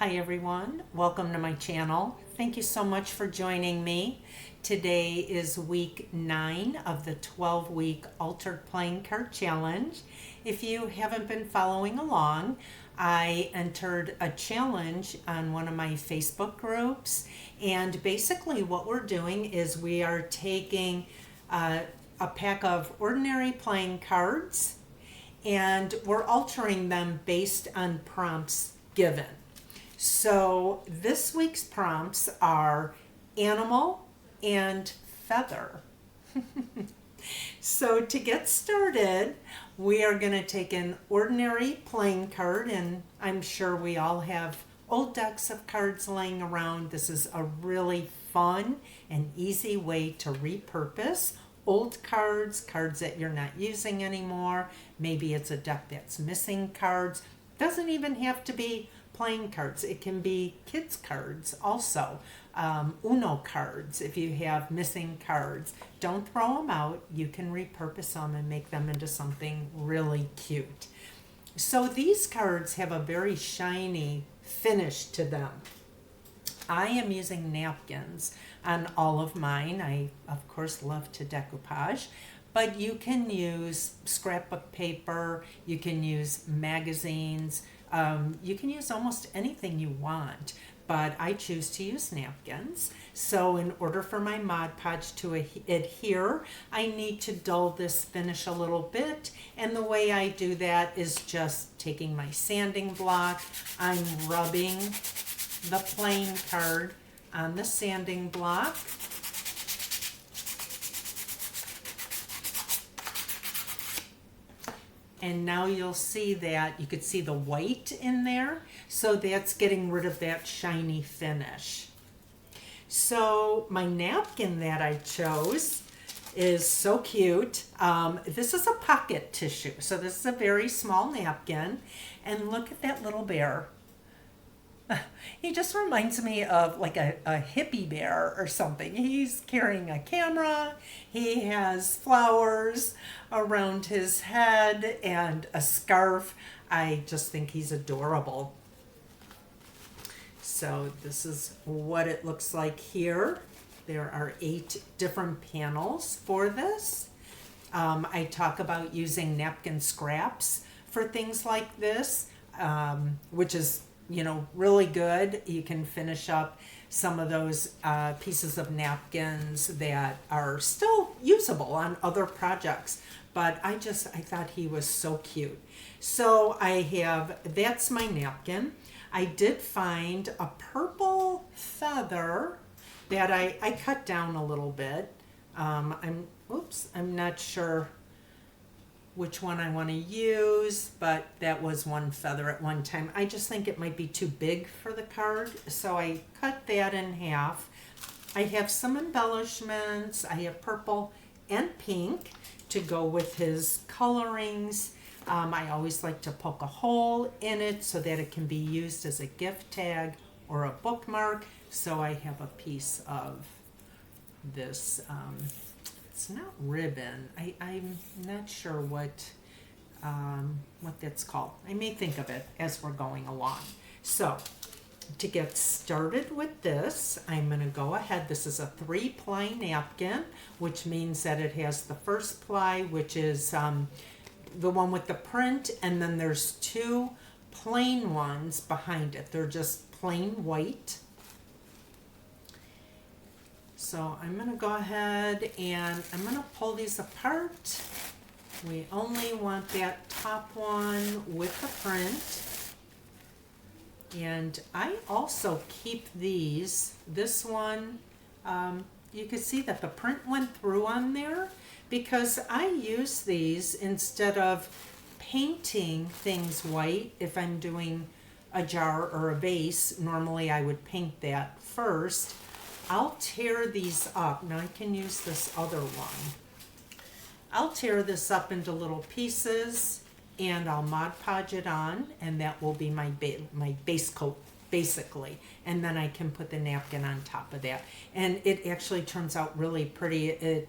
Hi everyone, welcome to my channel. Thank you so much for joining me. Today is week 9 of the 12-week Altered Playing Card Challenge. If you haven't been following along, I entered a challenge on one of my Facebook groups, and basically what we're doing is we are taking a pack of ordinary playing cards and we're altering them based on prompts given. So this week's prompts are animal and feather. So to get started, we are going to take an ordinary playing card, and I'm sure we all have old decks of cards laying around. This is a really fun and easy way to repurpose old cards, cards that you're not using anymore. Maybe it's a deck that's missing cards. Doesn't even have to be playing cards. It can be kids cards also. Uno cards, if you have missing cards. Don't throw them out. You can repurpose them and make them into something really cute. So these cards have a very shiny finish to them. I am using napkins on all of mine. I, of course, love to decoupage, but you can use scrapbook paper, you can use magazines, you can use almost anything you want, but I choose to use napkins. So in order for my Mod Podge to adhere, I need to dull this finish a little bit, and the way I do that is just taking my sanding block, I'm rubbing the playing card on the sanding block. And now you'll see that you could see the white in there. So that's getting rid of that shiny finish. So my napkin that I chose is so cute. This is a pocket tissue. So this is a very small napkin. And look at that little bear. He just reminds me of like a hippie bear or something. He's carrying a camera, he has flowers around his head and a scarf. I just think he's adorable. So this is what it looks like here. There are 8 different panels for this. I talk about using napkin scraps for things like this, which is really good. You can finish up some of those pieces of napkins that are still usable on other projects. But I thought he was so cute. So that's my napkin. I did find a purple feather that I cut down a little bit. I'm not sure which one I want to use, but that was one feather at one time. I just think it might be too big for the card, so I cut that in half. I have some embellishments. I have purple and pink to go with his colorings. I always like to poke a hole in it so that it can be used as a gift tag or a bookmark. So I have a piece of this it's not ribbon. I'm not sure what that's called. I may think of it as we're going along. So to get started with this, I'm going to go ahead. This is a 3-ply napkin, which means that it has the first ply, which is the one with the print, and then there's 2 plain ones behind it. They're just plain white. So I'm going to go ahead and I'm going to pull these apart. We only want that top one with the print. And I also keep this one, you can see that the print went through on there because I use these instead of painting things white. If I'm doing a jar or a vase, normally I would paint that first. I'll tear these up. Now I can use this other one. I'll tear this up into little pieces and I'll Mod Podge it on, and that will be my base coat basically. And then I can put the napkin on top of that. And it actually turns out really pretty.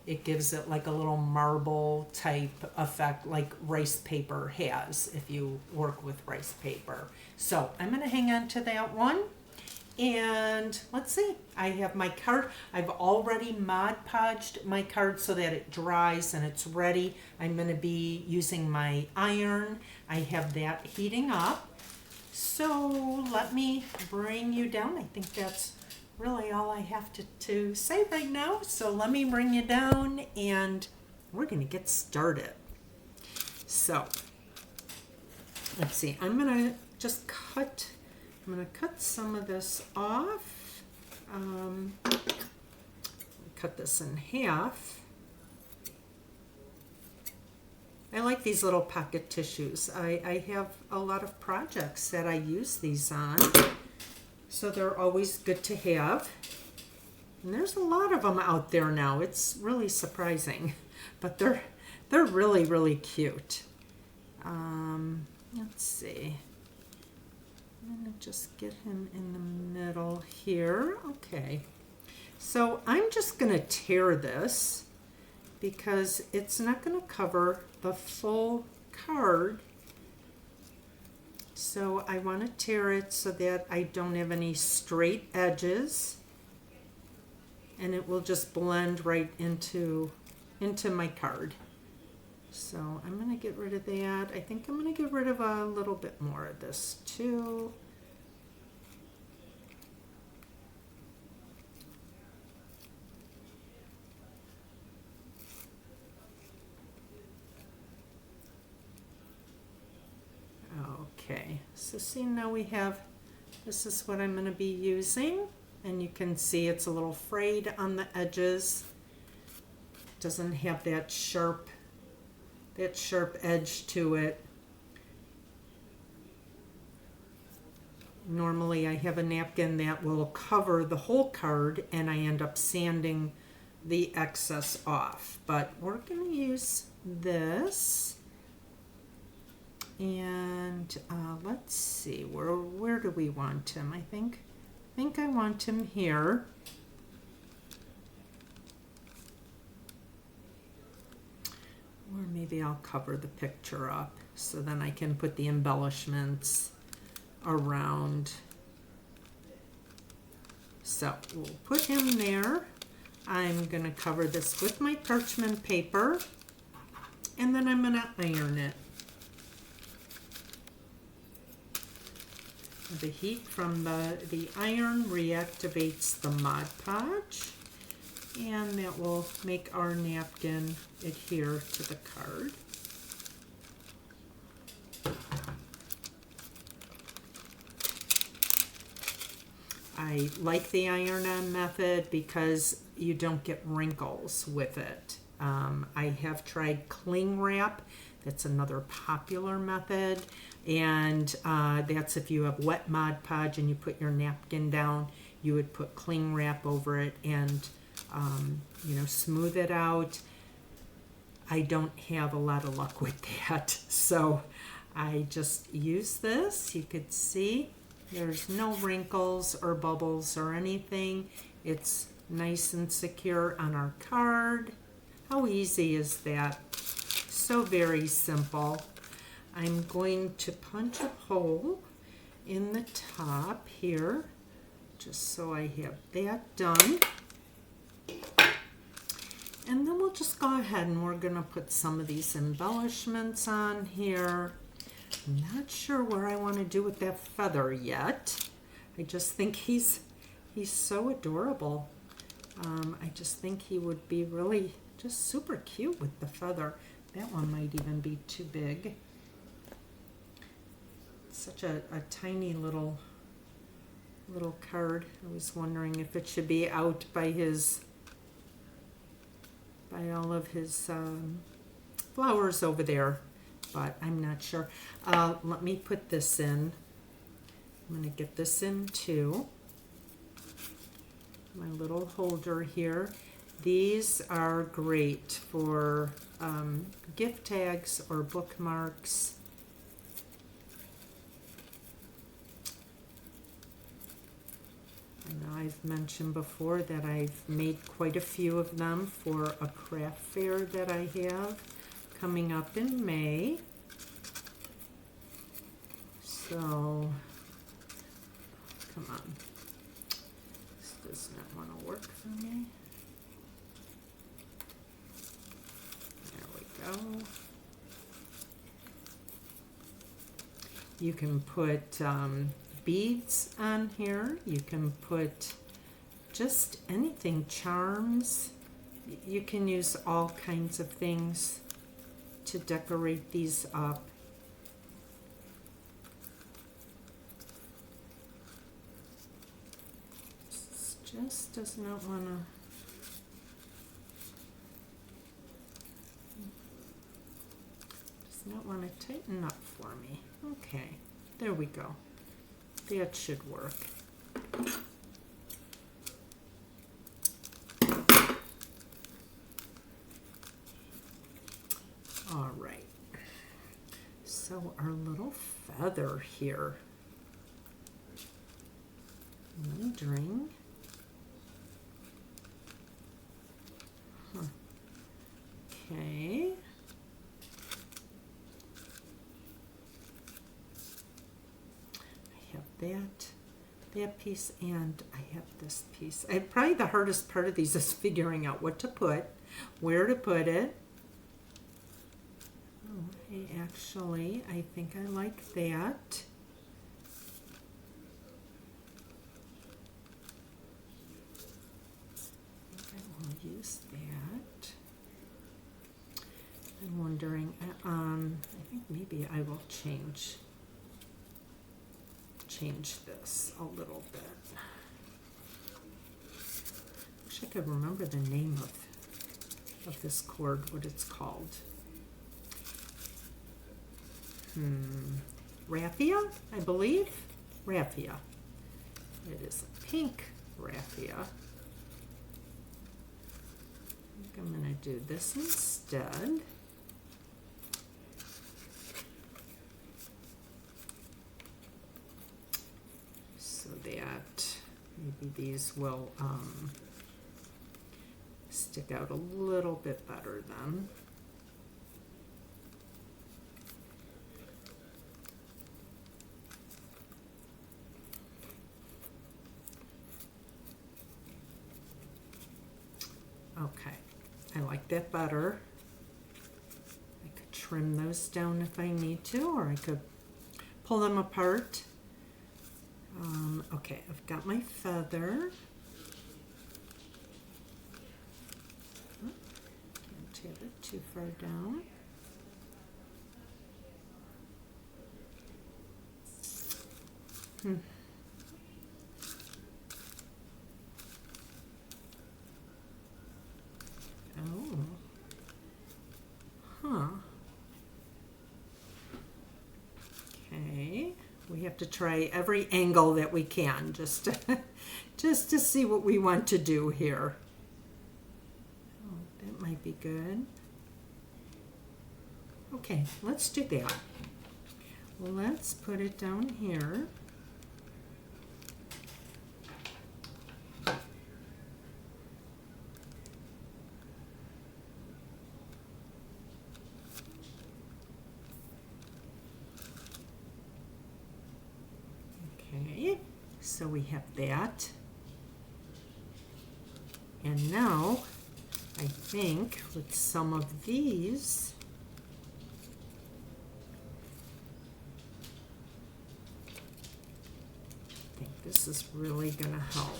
it gives it like a little marble type effect like rice paper has if you work with rice paper. So I'm going to hang on to that one. And let's see, I have my card. I've already Mod Podged my card so that it dries and it's ready. I'm going to be using my iron. I have that heating up. So let me bring you down. I think that's really all I have to say right now. So let me bring you down and we're going to get started. So let's see, I'm going to cut some of this off. Cut this in half. I like these little pocket tissues. I have a lot of projects that I use these on, so they're always good to have. And there's a lot of them out there now. It's really surprising, but they're really, really cute. Let's see. I'm gonna just get him in the middle here. Okay. So I'm just gonna tear this because it's not gonna cover the full card. So I want to tear it so that I don't have any straight edges, and it will just blend right into my card. So I'm going to get rid of that. I think I'm going to get rid of a little bit more of this too. Okay, so see, now we have, this is what I'm going to be using, and you can see it's a little frayed on the edges. Doesn't have that sharp edge to it. Normally I have a napkin that will cover the whole card and I end up sanding the excess off, but we're going to use this. And let's see, where do we want him? I think I want him here. Or maybe I'll cover the picture up so then I can put the embellishments around. So we'll put him there. I'm going to cover this with my parchment paper, and then I'm going to iron it. The heat from the iron reactivates the Mod Podge, and that will make our napkin adhere to the card. I like the iron-on method because you don't get wrinkles with it. I have tried cling wrap. That's another popular method. And that's if you have wet Mod Podge and you put your napkin down, you would put cling wrap over it and smooth it out. I don't have a lot of luck with that, so I just use this. You could see there's no wrinkles or bubbles or anything. It's nice and secure on our card. How easy is that? So very simple. I'm going to punch a hole in the top here, just so I have that done. And then we'll just go ahead and we're going to put some of these embellishments on here. I'm not sure where I want to do with that feather yet. I just think he's so adorable. I just think he would be really just super cute with the feather. That one might even be too big. Such a tiny little card. I was wondering if it should be out by all of his flowers over there, but I'm not sure. Let me put this in. I'm going to get this in too. My little holder here. These are great for gift tags or bookmarks. And I've mentioned before that I've made quite a few of them for a craft fair that I have coming up in May. So, come on. This does not want to work for me. There we go. You can put beads on here. You can put just anything, charms. You can use all kinds of things to decorate these up. This just does not want to. Does not want to tighten up for me. Okay, there we go. That should work. All right. So our little feather here. Wondering. Okay. That piece, and I have this piece. Probably the hardest part of these is figuring out what to put, where to put it. Oh, I think I like that. I will use that. I'm wondering, I think maybe I will change this a little bit. Wish I could remember the name of this cord, what it's called. Raffia, I believe. Raffia. It is a pink raffia. I think I'm going to do this instead. That maybe these will stick out a little bit better then. Okay, I like that better. I could trim those down if I need to, or I could pull them apart. Okay, I've got my feather. Can't have it too far down. Oh. Huh. Okay. We have to try every angle that we can just to see what we want to do here. Oh, that might be good. Okay, let's do that. Let's put it down here. Okay, so we have that. And now, I think with some of these, I think this is really going to help.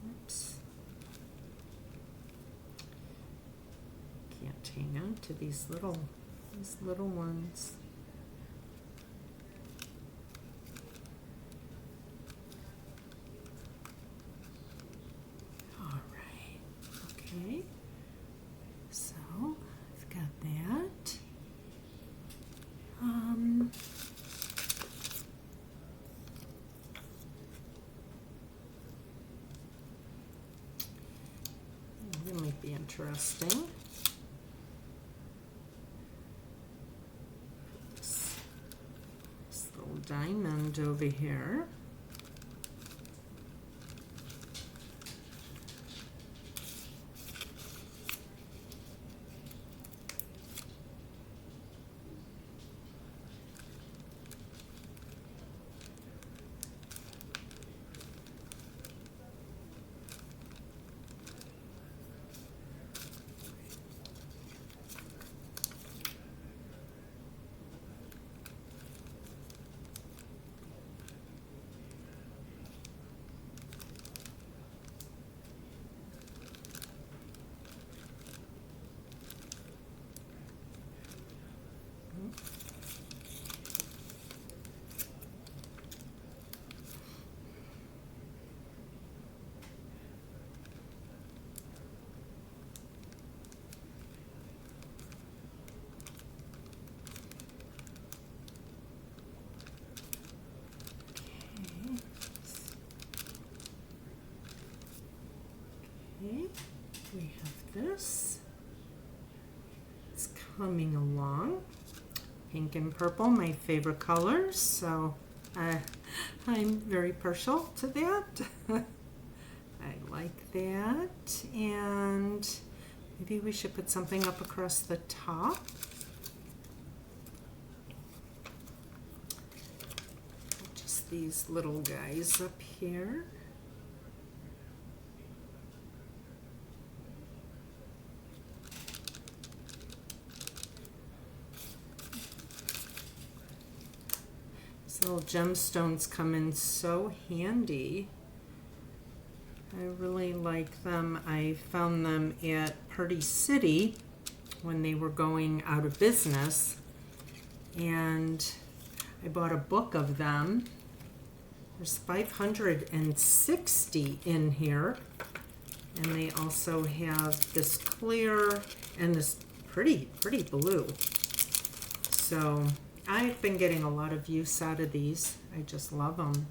Oops. Can't hang on to these little ones. All right. Okay. So I've got that. That might be interesting. diamond over here. Okay, we have this. It's coming along. Pink and purple, my favorite colors, so I'm very partial to that. I like that, and maybe we should put something up across the top. Just these little guys up here. Little gemstones come in so handy. I really like them. I found them at Party City when they were going out of business, and I bought a book of them. There's 560 in here, and they also have this clear and this pretty blue. So I've been getting a lot of use out of these. I just love them.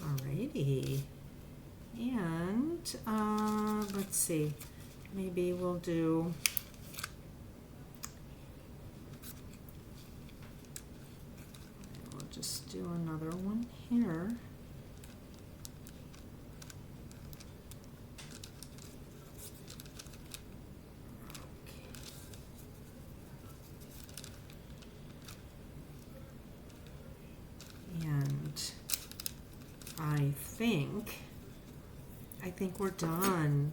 Alrighty. And let's see. Maybe we'll do just do another one here. I think we're done.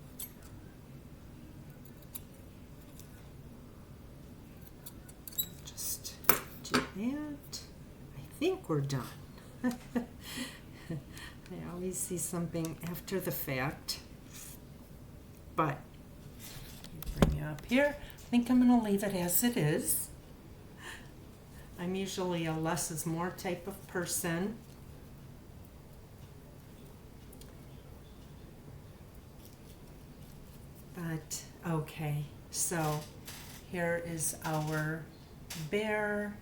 Just do that. I think we're done. I always see something after the fact, but bring it up here. I think I'm going to leave it as it is. I'm usually a less is more type of person. But okay, so here is our bear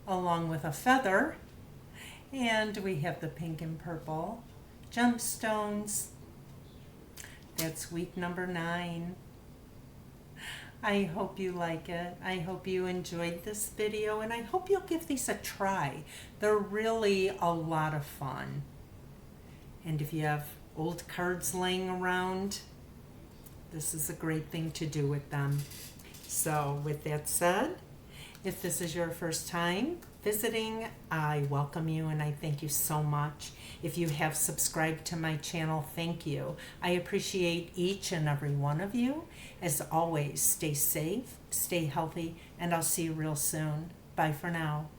along with a feather, and we have the pink and purple gemstones. That's week number 9. I hope you like it. I hope you enjoyed this video, and I hope you'll give these a try. They're really a lot of fun. And if you have old cards laying around, this is a great thing to do with them. So with that said, if this is your first time visiting, I welcome you and I thank you so much. If you have subscribed to my channel, thank you. I appreciate each and every one of you. As always, stay safe, stay healthy, and I'll see you real soon. Bye for now.